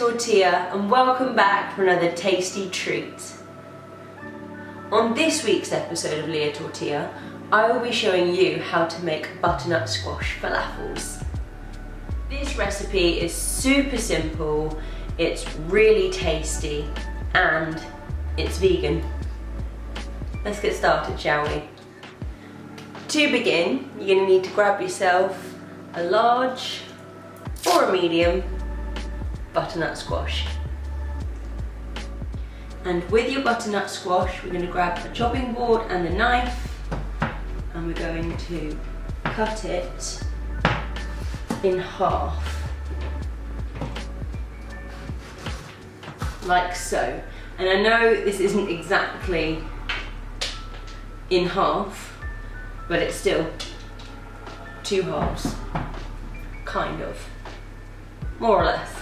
Tortilla and welcome back for another tasty treat. On this week's episode of Lia Tortilla, I will be showing you how to make butternut squash falafels. This recipe is super simple, it's really tasty and it's vegan. Let's get started, shall we? To begin, you're going to need to grab yourself a large or a medium butternut squash. And with your butternut squash, we're going to grab a chopping board and a knife, and we're going to cut it in half, like so. And I know this isn't exactly in half, but it's still two halves, kind of, more or less.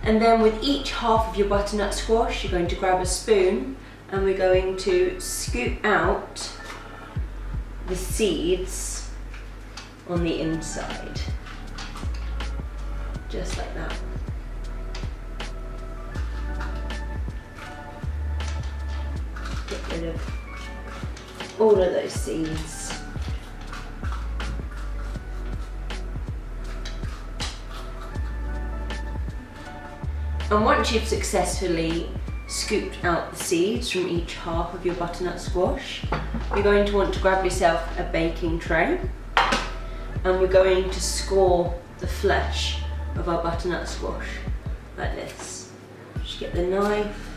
And then with each half of your butternut squash, you're going to grab a spoon and we're going to scoop out the seeds on the inside, just like that. Get rid of all of those seeds. And once you've successfully scooped out the seeds from each half of your butternut squash, you're going to want to grab yourself a baking tray and we're going to score the flesh of our butternut squash like this. Just get the knife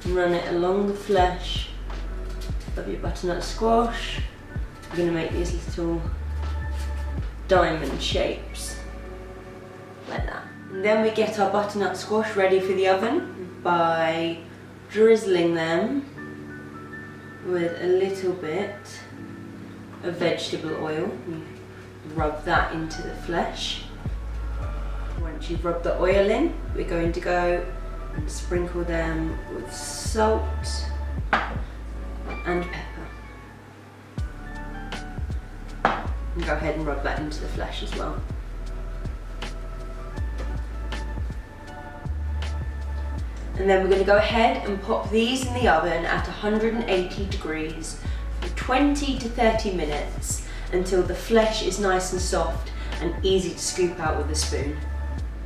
and run it along the flesh of your butternut squash. We're going to make these little diamond shapes like that. And then we get our butternut squash ready for the oven by drizzling them with a little bit of vegetable oil. You rub that into the flesh. Once you've rubbed the oil in, we're going to go and sprinkle them with salt and pepper. And go ahead and rub that into the flesh as well. And then we're going to go ahead and pop these in the oven at 180 degrees for 20 to 30 minutes until the flesh is nice and soft and easy to scoop out with a spoon.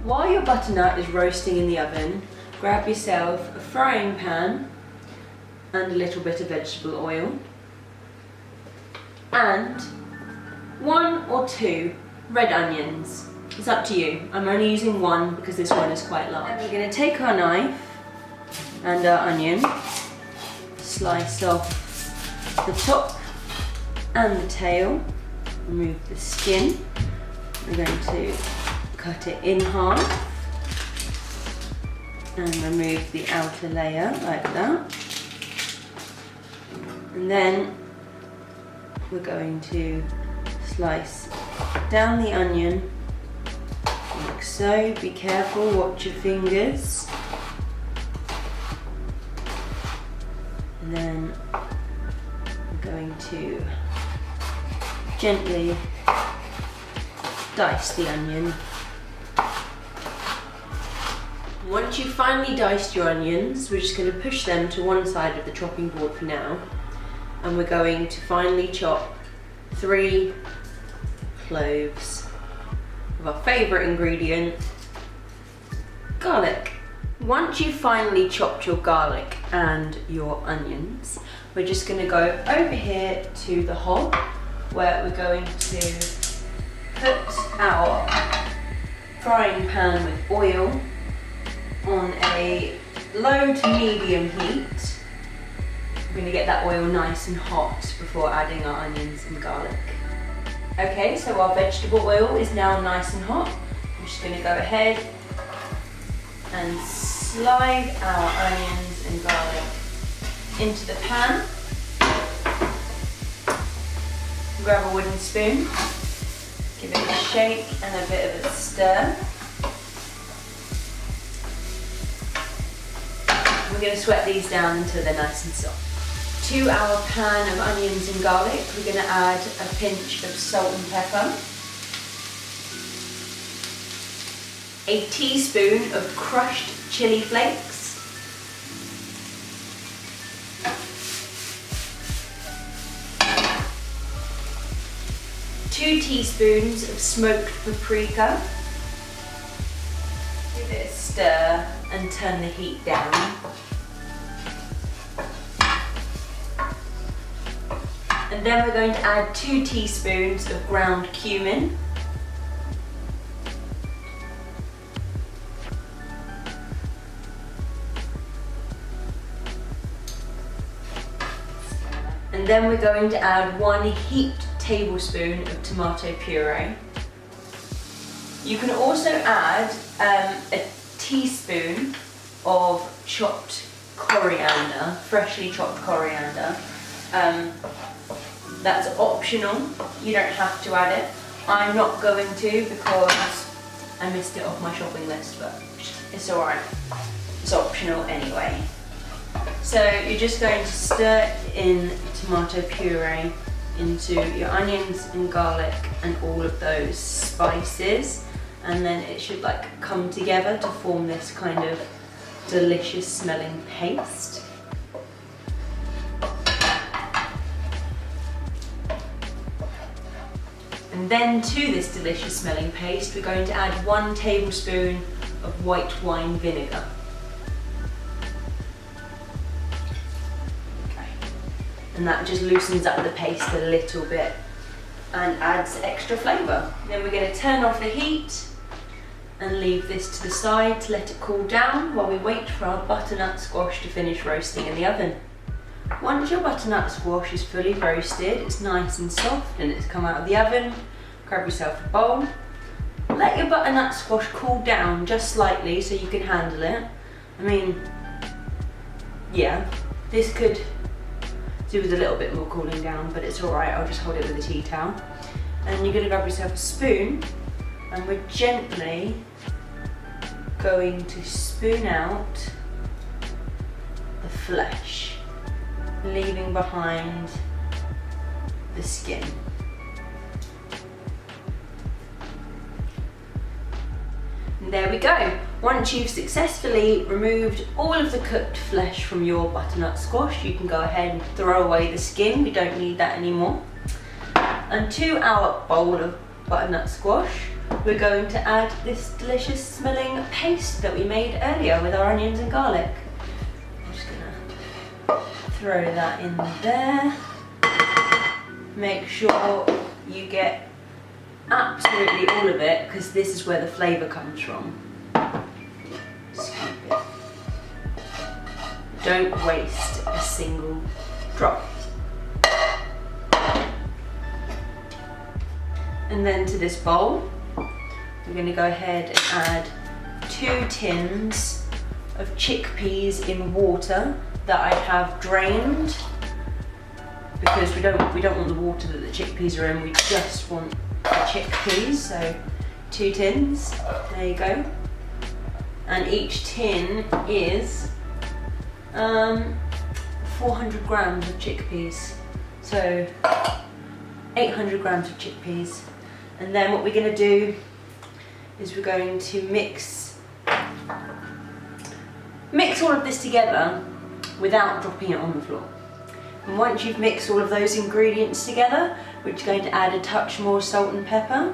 While your butternut is roasting in the oven, grab yourself a frying pan and a little bit of vegetable oil and 1 or 2 red onions. It's up to you. I'm only using 1 because this one is quite large. And we're going to take our knife and our onion, slice off the top and the tail, remove the skin. We're going to cut it in half and remove the outer layer like that. And then we're going to slice down the onion like so. Be careful, watch your fingers. And then I'm going to gently dice the onion. Once you've finally diced your onions, we're just going to push them to one side of the chopping board for now. And we're going to finely chop 3 cloves of our favourite ingredient, garlic. Once you've finally chopped your garlic and your onions, we're just going to go over here to the hob where we're going to put our frying pan with oil on a low to medium heat. We're going to get that oil nice and hot before adding our onions and garlic. Okay, so our vegetable oil is now nice and hot. I'm just going to go ahead and slide our onions and garlic into the pan. Grab a wooden spoon, give it a shake and a bit of a stir. We're going to sweat these down until they're nice and soft. To our pan of onions and garlic, we're going to add a pinch of salt and pepper. a teaspoon of crushed chili flakes, 2 teaspoons of smoked paprika. Give it a stir and turn the heat down. And then we're going to add 2 teaspoons of ground cumin. And then we're going to add 1 heaped tablespoon of tomato puree. You can also add a teaspoon of chopped coriander, freshly chopped coriander. That's optional, you don't have to add it. I'm not going to because I missed it off my shopping list, but it's alright. It's optional anyway. So you're just going to stir in tomato puree into your onions and garlic and all of those spices, and then it should like come together to form this kind of delicious smelling paste. And then to this delicious smelling paste, we're going to add 1 tablespoon of white wine vinegar. Okay. And that just loosens up the paste a little bit and adds extra flavour. Then we're going to turn off the heat and leave this to the side to let it cool down while we wait for our butternut squash to finish roasting in the oven. Once your butternut squash is fully roasted, it's nice and soft and it's come out of the oven, grab yourself a bowl. Let your butternut squash cool down just slightly so you can handle it. I mean, yeah, this could do with a little bit more cooling down, but it's alright, I'll just hold it with a tea towel. And you're going to grab yourself a spoon and we're gently going to spoon out the flesh, leaving behind the skin. And there we go. Once you've successfully removed all of the cooked flesh from your butternut squash, you can go ahead and throw away the skin. We don't need that anymore. And to our bowl of butternut squash, we're going to add this delicious smelling paste that we made earlier with our onions and garlic. I'm just gonna throw that in there. Make sure you get absolutely all of it because this is where the flavour comes from. Scoop it. Don't waste a single drop. And then to this bowl, we're going to go ahead and add 2 tins of chickpeas in water that I have drained, because we don't want the water that the chickpeas are in, we just want the chickpeas. So 2 tins, there you go. And each tin is 400 grams of chickpeas. So 800 grams of chickpeas. And then what we're going to do is we're going to mix all of this together without dropping it on the floor. And once you've mixed all of those ingredients together, we're just going to add a touch more salt and pepper.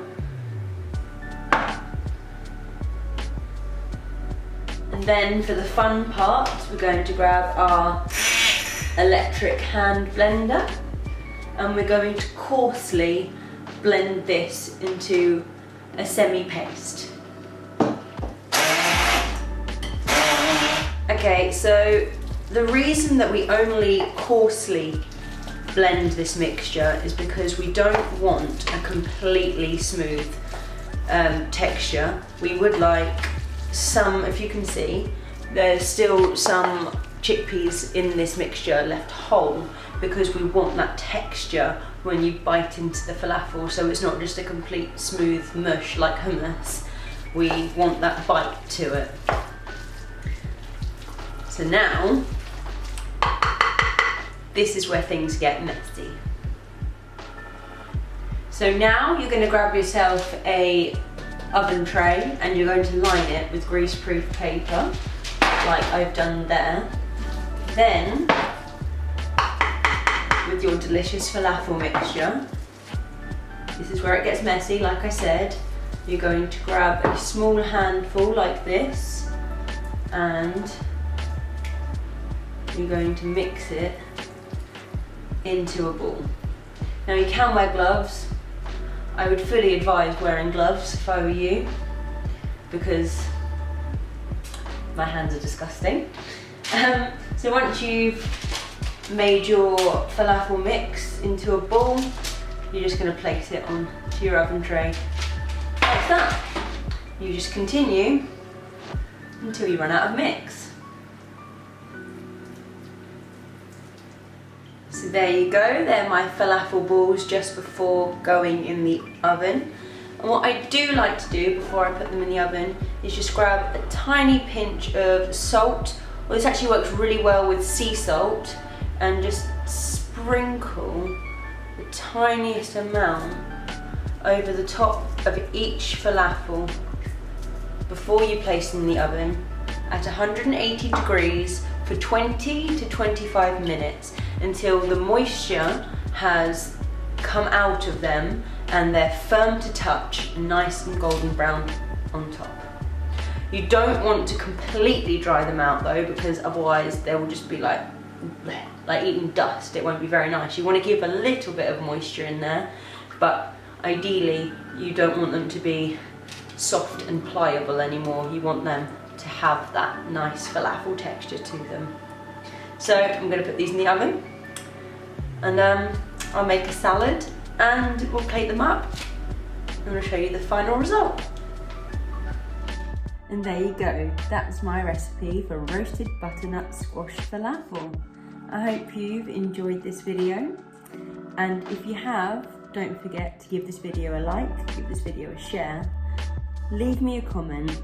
And then for the fun part, we're going to grab our electric hand blender and we're going to coarsely blend this into a semi-paste. Okay, so the reason that we only coarsely blend this mixture is because we don't want a completely smooth texture. We would like some, if you can see, there's still some chickpeas in this mixture left whole, because we want that texture when you bite into the falafel, so it's not just a complete smooth mush like hummus. We want that bite to it. So now, this is where things get messy. So now you're going to grab yourself a oven tray and you're going to line it with greaseproof paper, like I've done there. Then, with your delicious falafel mixture, this is where it gets messy, like I said. You're going to grab a small handful like this and you're going to mix it into a ball. Now you can wear gloves. I would fully advise wearing gloves if I were you, because my hands are disgusting. So once you've made your falafel mix into a ball, you're just going to place it onto your oven tray like that. You just continue until you run out of mix. So there you go, they're my falafel balls just before going in the oven. And what I do like to do before I put them in the oven is just grab a tiny pinch of salt. Well, this actually works really well with sea salt, and just sprinkle the tiniest amount over the top of each falafel before you place them in the oven at 180 degrees for 20 to 25 minutes until the moisture has come out of them and they're firm to touch, nice and golden brown on top. You don't want to completely dry them out though, because otherwise they will just be like eating dust. It won't be very nice. You want to give a little bit of moisture in there, but ideally you don't want them to be soft and pliable anymore. You want them to have that nice falafel texture to them. So I'm going to put these in the oven, and I'll make a salad and we'll plate them up. I'm going to show you the final result. And there you go, that's my recipe for roasted butternut squash falafel. I hope you've enjoyed this video, and if you have, don't forget to give this video a like, give this video a share, leave me a comment,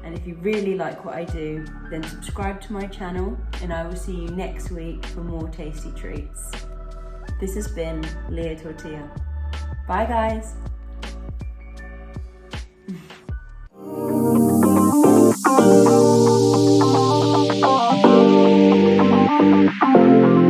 and if you really like what I do, then subscribe to my channel, and I will see you next week for more tasty treats. This has been Lia Tortilla. Bye guys. Oh,